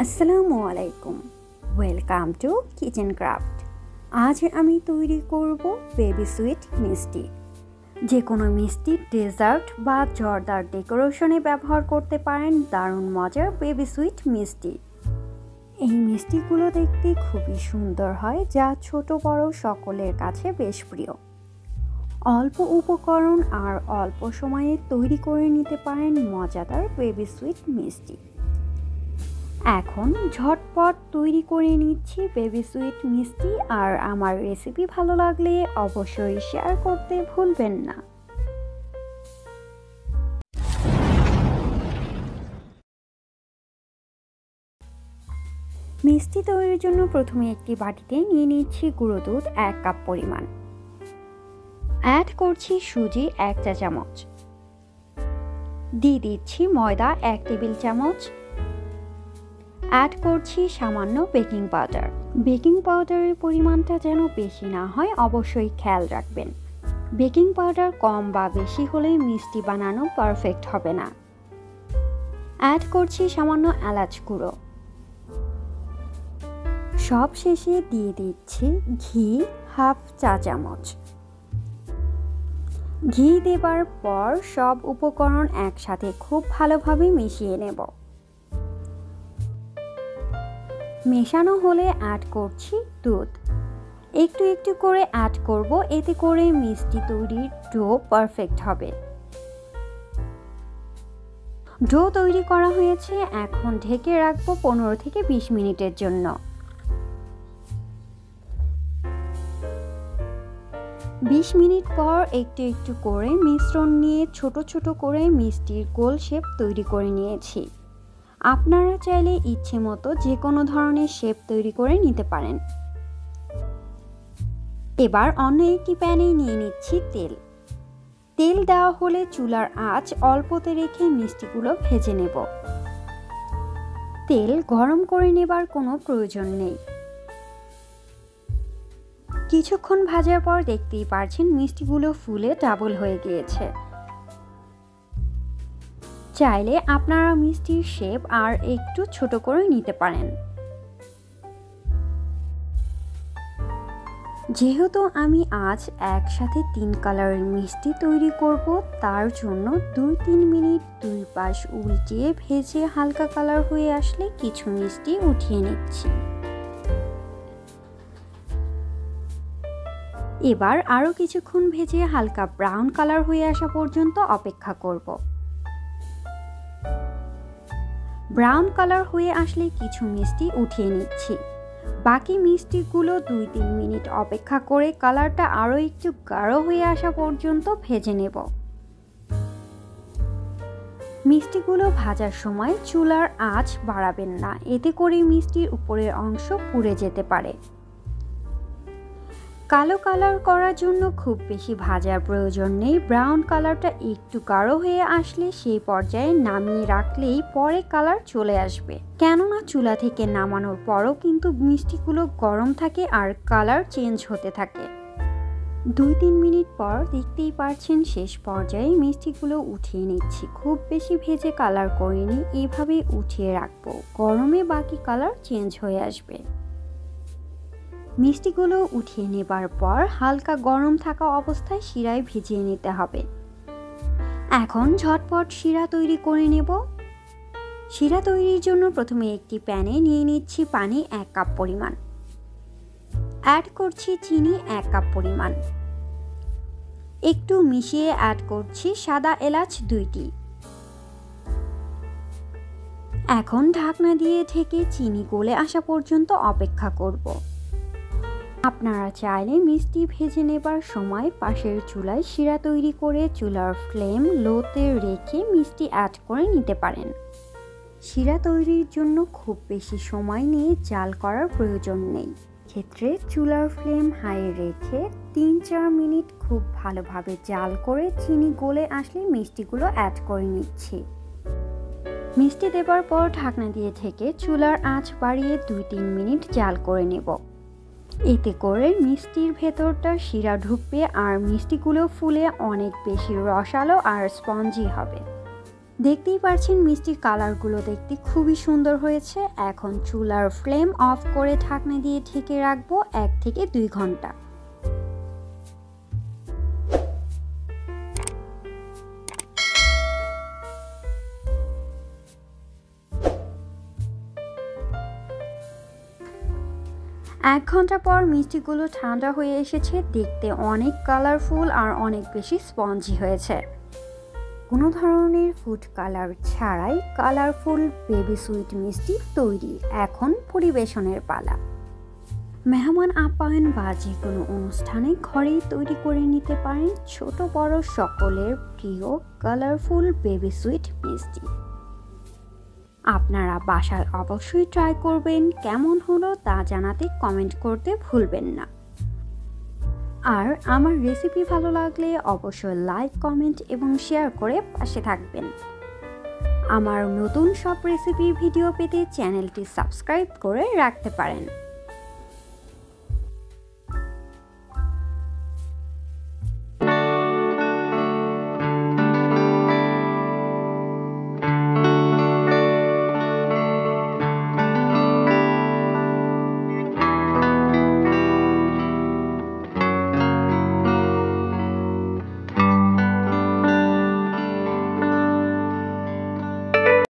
আসসালামু আলাইকুম, welcome to kitchen craft. আজ আমি তৈরি করব বেবি সুইট মিষ্টি। যে কোনো মিষ্টি ডেজার্ট বা জর্দার ডেকোরেশনে ব্যবহার করতে পারেন দারুণ মজার বেবি সুইট মিষ্টি। এই মিষ্টিগুলো দেখতে খুবই সুন্দর হয়, যা ছোট বড় সকলের কাছে বেশ প্রিয়। অল্প উপকরণ আর অল্প সময়ে তৈরি করে নিতে পারেন মজাদার বেবি সুইট মিষ্টি। এখন ঝটপট তৈরি করে নিচ্ছি বেবি সুইট মিষ্টি। আর আমার রেসিপি ভালো লাগলে অবশ্যই শেয়ার করতে ভুলবেন না। মিষ্টি তৈরির জন্য প্রথমে একটি বাটিতে নিয়ে নিচ্ছি গুঁড়ো দুধ 1 কাপ পরিমাণ। অ্যাড করছি সুজি 1 চা চামচ। দিয়ে দিচ্ছি ময়দা 1 টেবিল চামচ। অ্যাড করছি সামান্য বেকিং পাউডার। বেকিং পাউডারের পরিমাণটা যেন বেশি না হয় অবশ্যই খেয়াল রাখবেন। বেকিং পাউডার কম বা বেশি হলে মিষ্টি বানানো পারফেক্ট হবে না। অ্যাড করছি সামান্য এলাচ গুঁড়ো। সব শেষে দিয়ে দিচ্ছি ঘি 1/2 চা চামচ। ঘি দেবার পর সব উপকরণ একসাথে খুব ভালোভাবে মিশিয়ে নেব। মেশানো হলে অ্যাড করছি দুধ। একটু একটু করে অ্যাড করব, এতে করে মিষ্টি তৈরির ডো পারফেক্ট হবে। ডো তৈরি করা হয়েছে, এখন ঢেকে রাখবো 15 থেকে 20 মিনিটের জন্য। 20 মিনিট পর একটু একটু করে মিশ্রণ নিয়ে ছোট ছোট করে মিষ্টির গোল শেপ তৈরি করে নিয়েছি। আপনারা চাইলে ইচ্ছে মতো যে কোনো ধরনের শেপ তৈরি করে নিতে পারেন। এবার অন্য একটি প্যানে নিয়ে নিচ্ছি তেল। তেল দেওয়া হলে চুলার আঁচ অল্পতে রেখে মিষ্টিগুলো ভেজে নেব। তেল গরম করে নেবার কোনো প্রয়োজন নেই। কিছুক্ষণ ভাজার পর দেখতেই পারছেন মিষ্টিগুলো ফুলে ডাবল হয়ে গিয়েছে। চাইলে আপনারা মিষ্টির শেপ আর একটু ছোট করে নিতে পারেন। যেহেতু আমি আজ একসাথে 3 কালারের মিষ্টি তৈরি করব, তার জন্য 2-3 মিনিট 2 পাশ উল্টিয়ে ভেজে হালকা কালার হয়ে আসলে কিছু মিষ্টি উঠিয়ে নিচ্ছি। এবার আরও কিছুক্ষণ ভেজে হালকা ব্রাউন কালার হয়ে আসা পর্যন্ত অপেক্ষা করব। ব্রাউন কালার হয়ে আসলে কিছু মিষ্টি উঠিয়ে নিচ্ছি। বাকি মিষ্টিগুলো 2-3 মিনিট অপেক্ষা করে কালারটা আরও একটু গাঢ় হয়ে আসা পর্যন্ত ভেজে নেব। মিষ্টিগুলো ভাজার সময় চুলার আঁচ বাড়াবেন না, এতে করে মিষ্টির উপরের অংশ পুড়ে যেতে পারে। কালো কালার করার জন্য খুব বেশি ভাজার প্রয়োজন নেই। ব্রাউন কালারটা একটু গাঢ় হয়ে আসলে সেই পর্যায়ে নামিয়ে রাখলেই পরে কালার চলে আসবে। কেননা চুলা থেকে নামানোর পরও কিন্তু মিষ্টিগুলো গরম থাকে আর কালার চেঞ্জ হতে থাকে। 2-3 মিনিট পর দেখতেই পারছেন শেষ পর্যায়ে মিষ্টিগুলো উঠিয়ে নিচ্ছি। খুব বেশি ভেজে কালার করিনি, এভাবেই উঠিয়ে রাখবো। গরমে বাকি কালার চেঞ্জ হয়ে আসবে। মিষ্টিগুলো উঠিয়ে নেবার পর হালকা গরম থাকা অবস্থায় শিরায় ভিজিয়ে নিতে হবে। এখন ঝটপট শিরা তৈরি করে নেব। শিরা তৈরির জন্য প্রথমে একটি প্যানে নিয়ে নিচ্ছি পানি 1 কাপ পরিমাণ। অ্যাড করছি চিনি 1 কাপ পরিমাণ। একটু মিশিয়ে অ্যাড করছি সাদা এলাচ 2টি। এখন ঢাকনা দিয়ে ঢেকে চিনি গলে আসা পর্যন্ত অপেক্ষা করব। আপনারা চাইলে মিষ্টি ভেজে নেবার সময় পাশের চুলায় শিরা তৈরি করে চুলার ফ্লেম লোতে রেখে মিষ্টি অ্যাড করে নিতে পারেন। শিরা তৈরির জন্য খুব বেশি সময় নিয়ে জাল করার প্রয়োজন নেই। ক্ষেত্রে চুলার ফ্লেম হাই রেখে 3-4 মিনিট খুব ভালোভাবে জাল করে চিনি গলে আসলে মিষ্টিগুলো অ্যাড করে নিচ্ছি। মিষ্টি দেবার পর ঢাকনা দিয়ে ঢেকে চুলার আঁচ বাড়িয়ে 2-3 মিনিট জাল করে নেব। এতে করে মিষ্টির ভেতরটা শিরা ঢুকবে আর মিষ্টিগুলো ফুলে অনেক বেশি রসালো আর স্পঞ্জি হবে। দেখতেই পাচ্ছেন মিষ্টির কালারগুলো দেখতে খুবই সুন্দর হয়েছে। এখন চুলার ফ্লেম অফ করে ঢাকনা দিয়ে ঢেকে রাখবো 1 থেকে 2 ঘন্টা। এক ঘন্টা পর মিষ্টিগুলো ঠান্ডা হয়ে এসেছে, দেখতে অনেক কালারফুল আর অনেক বেশি স্পঞ্জি হয়েছে। কোনো ধরনের ফুড কালার ছাড়াই কালারফুল বেবি সুইট মিষ্টি তৈরি। এখন পরিবেশনের পালা। মেহমান আপ্যায়ন বা যে কোনো অনুষ্ঠানে ঘরেই তৈরি করে নিতে পারেন ছোট বড় সকলের প্রিয় কালারফুল বেবি সুইট মিষ্টি। আপনারা বাসায় অবশ্যই ট্রাই করবেন, কেমন হলো তা জানাতে কমেন্ট করতে ভুলবেন না। আর আমার রেসিপি ভালো লাগলে অবশ্যই লাইক, কমেন্ট এবং শেয়ার করে পাশে থাকবেন। আমার নতুন সব রেসিপির ভিডিও পেতে চ্যানেলটি সাবস্ক্রাইব করে রাখতে পারেন।